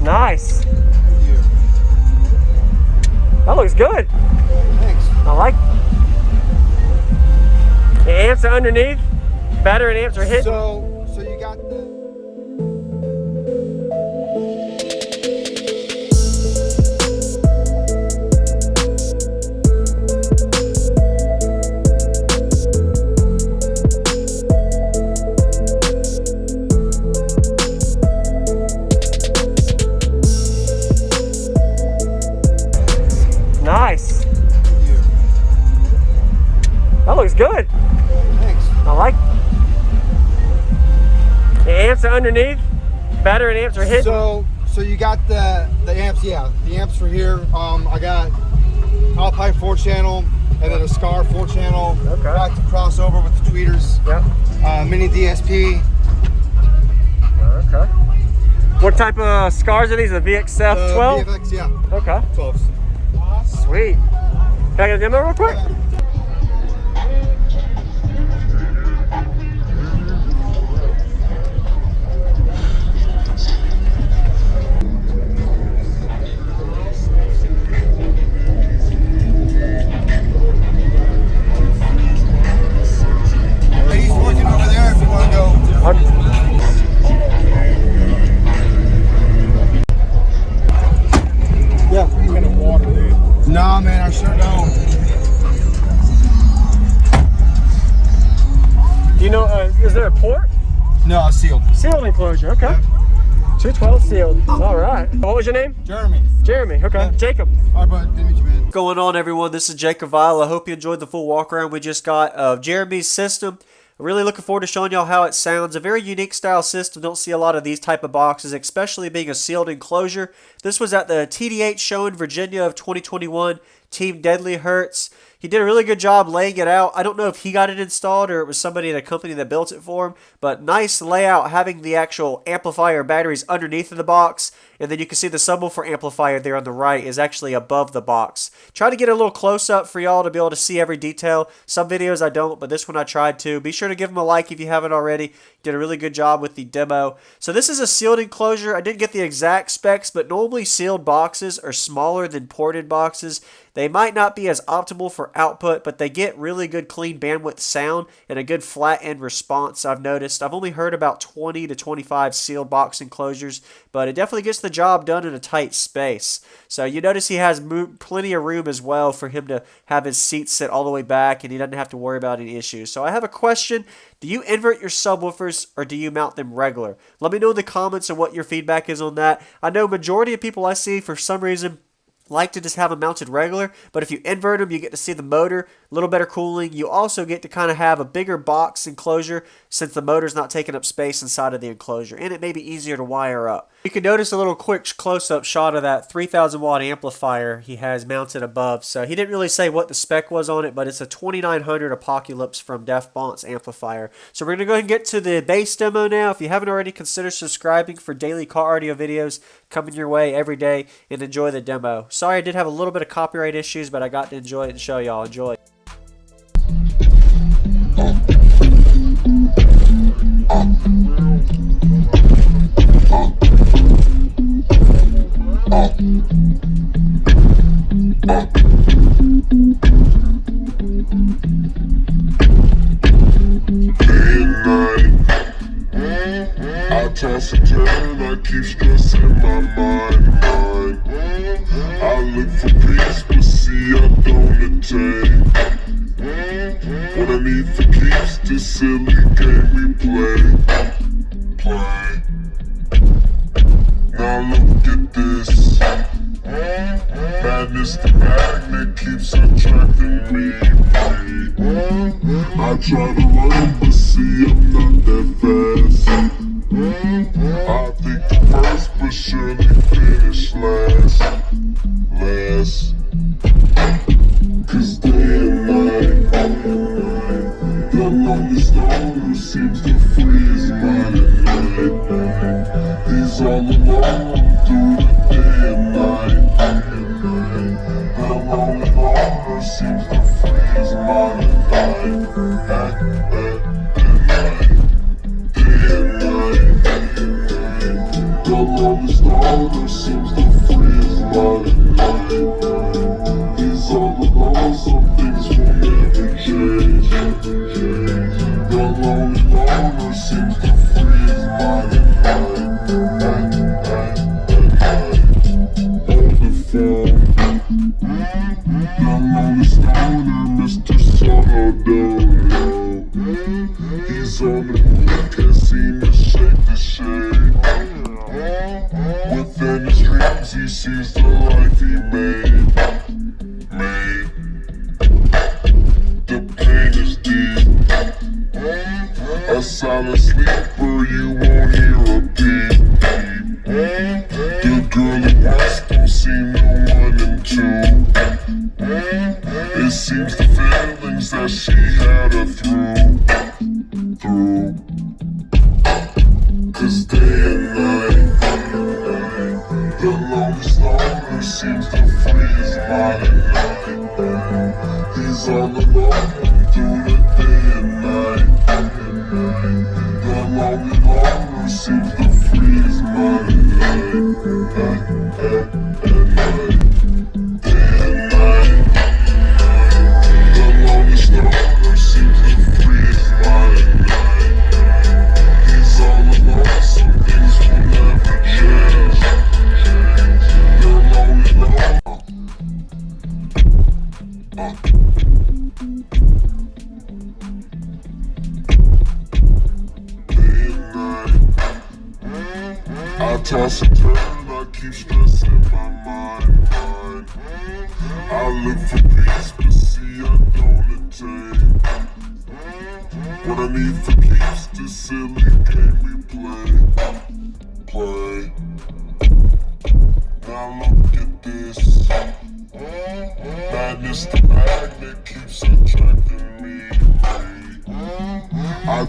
Nice. Thank you. That looks good. Thanks. I like it. The amps are underneath. Battery and amps are hidden. So you got the. Nice. Thank you. That looks good. Thanks. I like it. The amps are underneath. Battery and amps are hidden. So you got the amps, yeah. The amps for here. I got Alpine 4-channel and then a Scar 4-channel. Okay. Got the crossover with the tweeters. Yep. Mini DSP. Okay. What type of scars are these? The VXF 12? VFX, yeah. Okay. 12s. Sweet. Can I get a demo real quick? He's working over there if you want to go. Yeah. Kind of water, dude. Nah, man, I sure don't. Do you know, is there a port? No, sealed. Sealed enclosure, okay. Yeah. 212 sealed. All right. What was your name? Jeremy. Jeremy, okay. Yeah. Jacob. All right, bud. Good to meet you, man. What's going on, everyone? This is JacobViral. I hope you enjoyed the full walk around we just got of Jeremy's system. I'm really looking forward to showing y'all how it sounds. A very unique style system. Don't see a lot of these type of boxes, especially being a sealed enclosure. This was at the TDH show in Virginia of 2021. Team Deadly Hertz. He did a really good job laying it out. I don't know if he got it installed or it was somebody in a company that built it for him, but nice layout, having the actual amplifier batteries underneath of the box, and then you can see the subwoofer amplifier there on the right is actually above the box. Try to get a little close up for y'all to be able to see every detail. Some videos I don't, but this one I tried to. Be sure to give him a like if you haven't already. Did a really good job with the demo. So this is a sealed enclosure. I didn't get the exact specs, but normally sealed boxes are smaller than ported boxes. They might not be as optimal for output, but they get really good clean bandwidth sound and a good flat end response, I've noticed. I've only heard about 20 to 25 sealed box enclosures, but it definitely gets the job done in a tight space. So you notice he has plenty of room as well for him to have his seat sit all the way back, and he doesn't have to worry about any issues. So I have a question. Do you invert your subwoofers or do you mount them regular? Let me know in the comments and what your feedback is on that. I know majority of people I see, for some reason, like to just have them mounted regular, but if you invert them, you get to see the motor, a little better cooling. You also get to kind of have a bigger box enclosure since the motor's not taking up space inside of the enclosure, and it may be easier to wire up. You can notice a little quick close-up shot of that 3,000 watt amplifier he has mounted above. So he didn't really say what the spec was on it, but it's a 2900 Apocalypse from Def Bont's amplifier. So we're going to go ahead and get to the bass demo now. If you haven't already, consider subscribing for daily car audio videos coming your way every day, and enjoy the demo. Sorry I did have a little bit of copyright issues, but I got to enjoy it and show y'all. Enjoy. I toss and turn, I keep stressing my mind. I look for peace, but see I don't attain. What I need for keeps this silly game we play. Now look at this. Madness the magnet keeps attracting me. I try to run, but see I'm not that fast. I think the first, but surely finish last. Cause day and night, the lonely stoner seems to free his mind at night. He's all alone through the day and night. The lonely loner seems to free his mind at night. Day and night, the lonely stoner stoner seems to free his mind at night. He's all alone, some things will never change. The lonely loner seems to free his mind at night. On the phone, the lonely stoner, Mr. Sourdough. He's on the move, can't seem to shake the shade. Within his dreams, he sees the life he made. The pain is deep. A silent sleeper, you won't hear a peep. The girl he wants don't see no one in two. It seems the feelings that she had her through. Cause day and night, the lonely stoner seems to free his mind at night. He's all alone through the day and night. The lonely loner seems to free his mind at night. Day and night, the lonely stoner seems to free his mind at night. He's all alone, some things will never change. The lonely loner. I toss and turn, I keep stressing my mind. I look for peace, but see I don't attain. What I need for keeps this silly game we play. Now look at this. Madness, the magnet keeps attracting me. I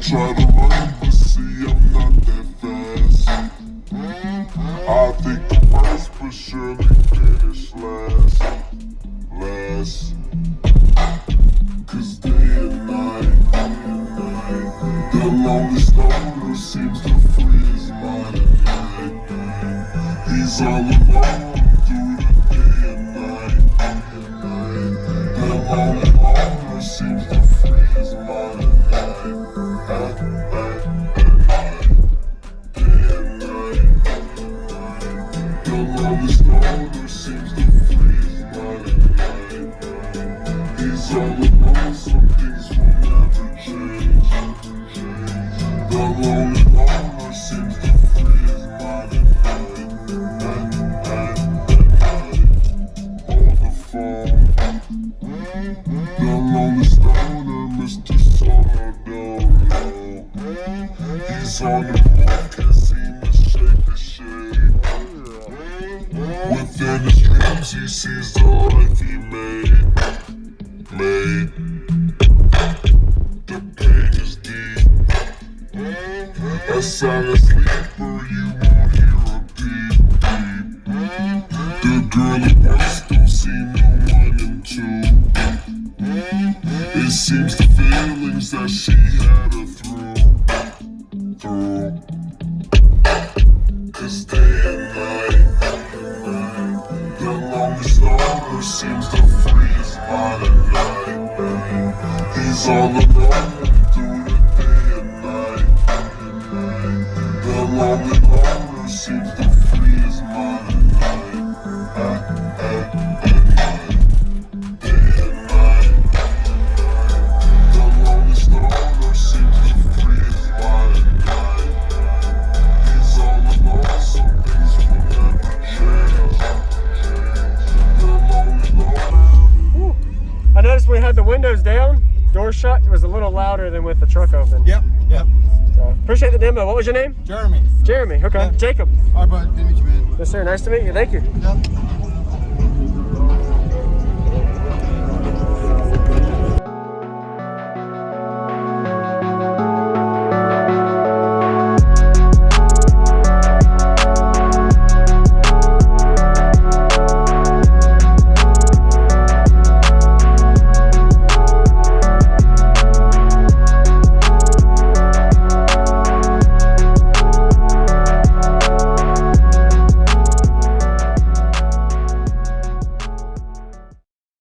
try to run, but see I'm not that fast. I think the first, but surely finish last. Cause day and night, the lonely stoner seems to free his mind at night. He's all alone through the day and night. The lonely loner seems to free his mind at night. Day and night, the lonely stoner seems to free his mind at night. He's all alone, some things will never change. The lonely loner seems to free his mind at night. On the phone, the lonely stoner, Mr. Sourdough. He's on the move, can't seem to shake the shade. Within his dreams, he sees the life he made. The pain is deep. A silent sleeper, you won't hear a peep. The girl he wants don't see no one in two. It seems the feelings that she had her through. Cause day and night, the lonely stoner seems to free his mind at night. He's all alone through the day and night. The lonely loner seems to free his mind at night. Day and night, the lonely stoner seems to free his mind at night. He's all alone, some things will never change. The lonely loner. I noticed we had the windows down, door shut. It was a little louder than with the truck open. Yep. So, appreciate the demo. What was your name? Jeremy. Jeremy. Okay. Yeah. Jacob. All right, bud. Good to meet you, man. Yes, sir. Nice to meet you. Thank you. Yep.